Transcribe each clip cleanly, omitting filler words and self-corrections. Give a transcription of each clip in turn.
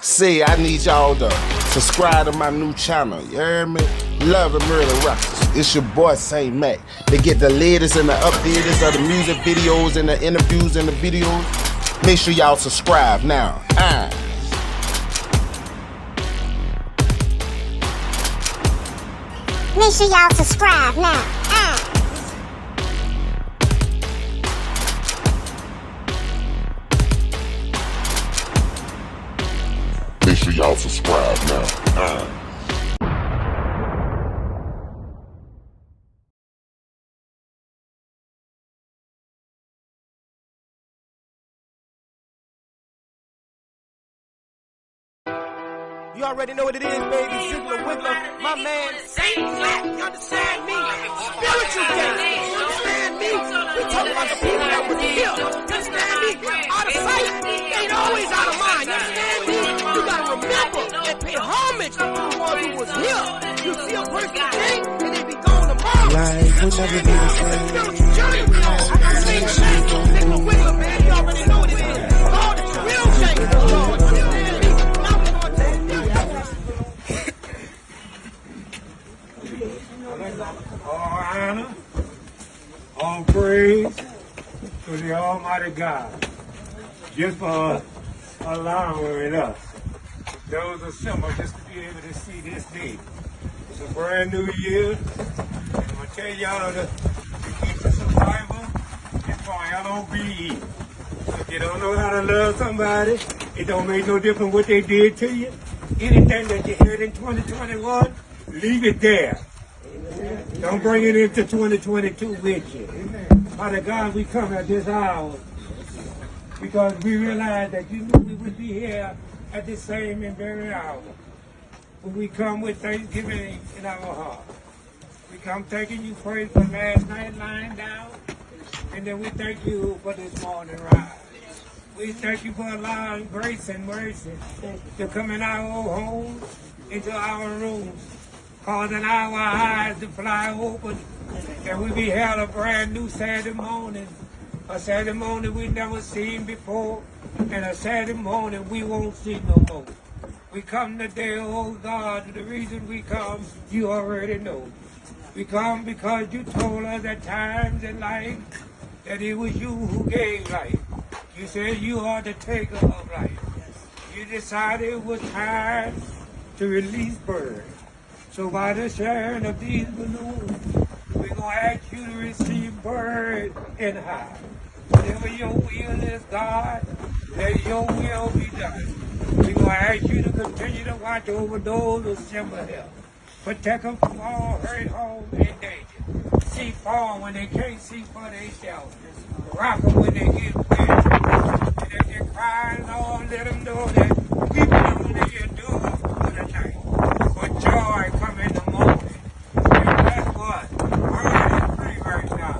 Say, I need y'all to subscribe to my new channel, you hear me? Love and Murder Records. It's your boy Saint Mac. They get the latest and the updates of the music videos and the interviews and the videos. Make sure y'all subscribe now. Make sure y'all subscribe now. Make sure y'all subscribe now. You already know what it is, baby. Ziggler Wiggler, my man, Saint Black. You understand me? Spiritual gangster. You understand me? We talking about the people that was here. You understand me? Out of sight, they ain't always out of mind. You understand me? You gotta remember and pay homage to the ones who was here. You see a person today, and they be gone tomorrow. Life will never be the same. Spiritual journey we on. I got Saint Black, Ziggler Wiggler, man. You already know what it is. All the real gangsters, Lord. You understand me? All honor, all praise to the Almighty God, just for allowing us, those assembled, just to be able to see this day. It's a brand new year. I'm going to tell y'all to keep the survival and for LOBE. If you don't know how to love somebody, it don't make no difference what they did to you. Anything that you heard in 2021, leave it there. Don't bring it into 2022 with you. Father God, we come at this hour because we realize that you knew we would be here at this same and very hour. But we come with thanksgiving in our heart. We come thanking you praise for last night lying down, and then we thank you for this morning rise. We thank you for allowing grace and mercy to come in our homes, into our rooms, causing our eyes to fly open, and we beheld a brand new Saturday morning, a Saturday morning we never seen before, and a Saturday morning we won't see no more. We come today, oh God, the reason we come, you already know. We come because you told us at times in life that it was you who gave life. You said you are the taker of life. You decided it was time to release birds. So by the sharing of these balloons, we're going to ask you to receive bird and high. Whatever your will is, God, let your will be done. We're going to ask you to continue to watch over those assembled here. Protect them from all hurt, harm, and danger. See fall when they can't see for themselves. Rock them when they get wet. And if they're crying, Lord, let them know that keep them under your door for the night. For joy come in the morning. And guess what? Bird is free right now.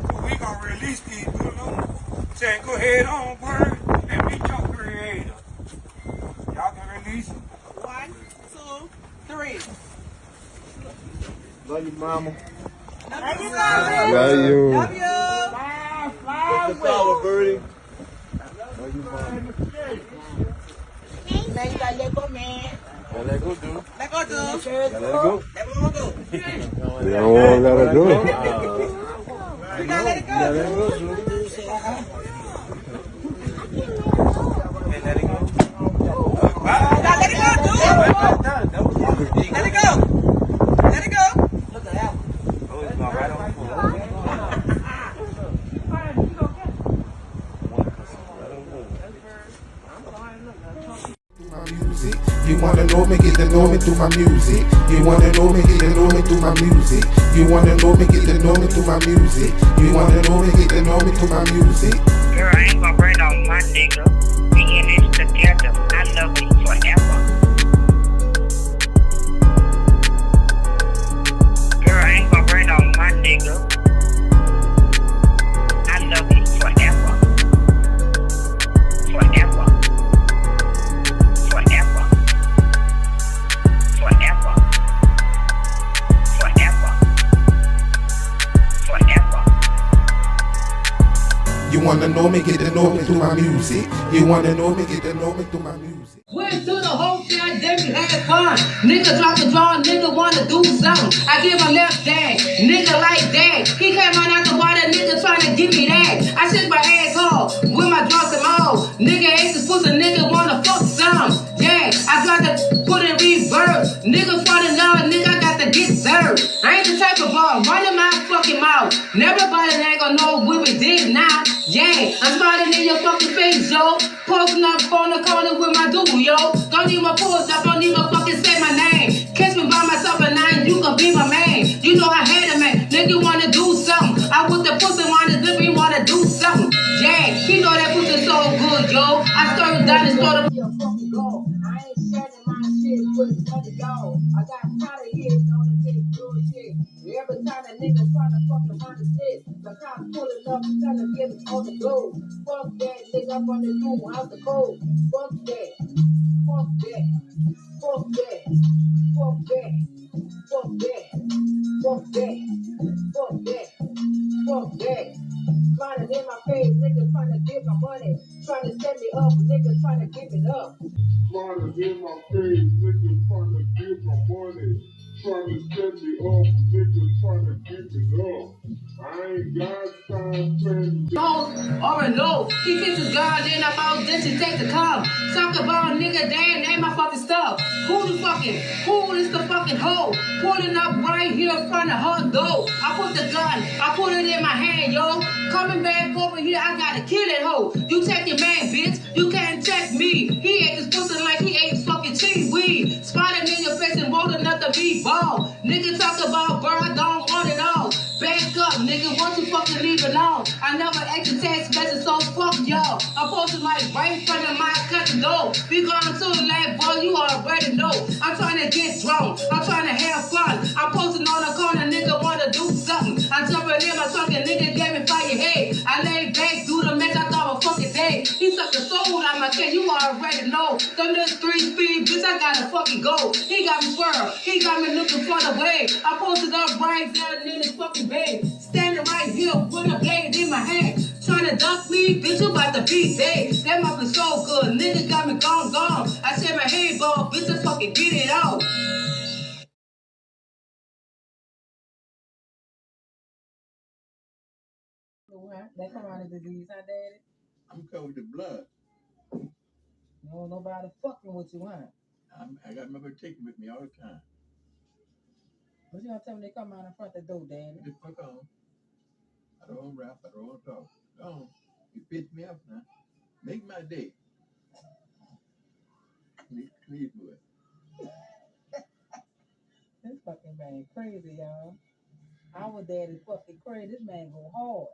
So we gonna release these balloons. Saying, go ahead on, bird, and meet your creator. Y'all can release them. 1, 2, 3. Love you, mama. Love you, Mama. Love you. Love you. Fly, fly away. Follow, birdie. Man, you gotta let go, man. Let go, dude. Let go, dude. Let go. Let go, dude. You don't want to let her do it. You gotta let it go. Let it go, dude. Let it go, dude. Let it go. Let it go. Look at that one. Oh, it's going right on the floor. Music. You wanna know me, get to know me through my music. You wanna know me, get to know me through my music. You wanna know me, get to know me through my music. You wanna know me, get to know me through my music. Girl, I ain't gonna bring on my nigga. We in this together. I love you forever. Girl, I ain't gonna bring on my nigga. I love you forever. Forever. Forever. Forever. Forever. Forever. You wanna know know me, get to know me through my music. You wanna know me, get to know me through my music. Went to the hotel, then we had fun. Nigga drop the draw, nigga wanna do something. I give him left dad, nigga like that. He came out the water, nigga tryna give me that. I shake my ass off with my drums and all. Nigga ate this pussy, nigga wanna fuck some. Yeah, I got to put in reverse. Nigga fall in love, nigga I got to get served. I ain't the type of ball, running my fucking mouth. Everybody ain't gonna know what we did now. Yeah, I'm smiling in your fucking face, yo. Posting up on the corner with my dude, yo. Don't even pause up, don't even fucking say my name. Catch me by myself at 9, you gon' be my man. You know I had a man, nigga wanna do something. I want the pussy on his lip, he wanna do something. Yeah, he know that pussy so good, yo. I started down and started. I ain't sharing my shit with another dog. I got tired of hearing on the big bullshit. Every time a nigga tryna fucking run the shit, the cops pulling up and trying to get us on the go. Fuck that, nigga, I'm gonna do out the cold. Fuck that, fuck that, fuck that, fuck that, fuck that, fuck that, fuck that, fuck that. Trying to in my face, nigga trying to get my money, trying to set me up, nigga trying to give it up. Trying to in my face, niggas trying to get my money, trying to set me up, niggas trying to give it up. I ain't got time to Or a no, he kisses God, then I'm out, then she take the car. Talk about nigga, damn, ain't my fucking stuff. Who is the fucking hoe? Pulling up right here in front of her door. I put the gun, I put it in my hand, yo. Coming back over here, I gotta kill that hoe. You take your man, bitch, you can't check me. He ate his pussy like he ate his fucking cheese weed. Spotted in your face and rolled another meatball. Nigga talk about, bro, I don't want it all. Back up, nigga, once you fucking leave alone. I never asked the text message, so fuck y'all. I'm posted like right in front of my cousin door. We going to the lab, bro, you already know. I'm trying to get drunk, I'm trying to have fun. I'm posting on the corner, nigga wanna do something. I'm jumping in my truck and nigga gave me fire head. I laid back, do the match, I thought a fucking day. He sucked the soul out my kid, you already know. Them little 3-speed, bitch, I gotta fucking go. He got me swirl, he got me looking for the way. I posted up right there in this fucking bed. Standing right here with a blade in my hand. Trying to duck me, bitch, you about to be dead. That mouth is so good, nigga got me gone. I said my head ball, bitch, I fucking get it out. That come out of disease, huh, Daddy? I'm covered with the blood. No, nobody fucking with you, huh? I got my taking with me all the time. But you gonna tell me they come out in front of the door, Daddy? Just fuck on. I don't want to rap. I don't want to talk. Go on. You pissed me off now. Make my day. Please do it. This fucking man crazy, y'all. Our daddy fucking crazy. This man go hard.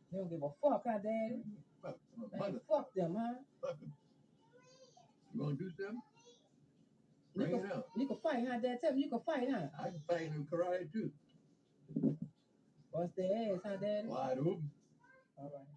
He don't give a fuck, huh, Daddy? Fuck. Man, fuck them, huh? Fuck them. You want to do something? Bring it up. You can fight, huh, Dad? Tell me you can fight, huh? I can fight in karate too. Bust their ass, huh, Daddy? Wide open. All right.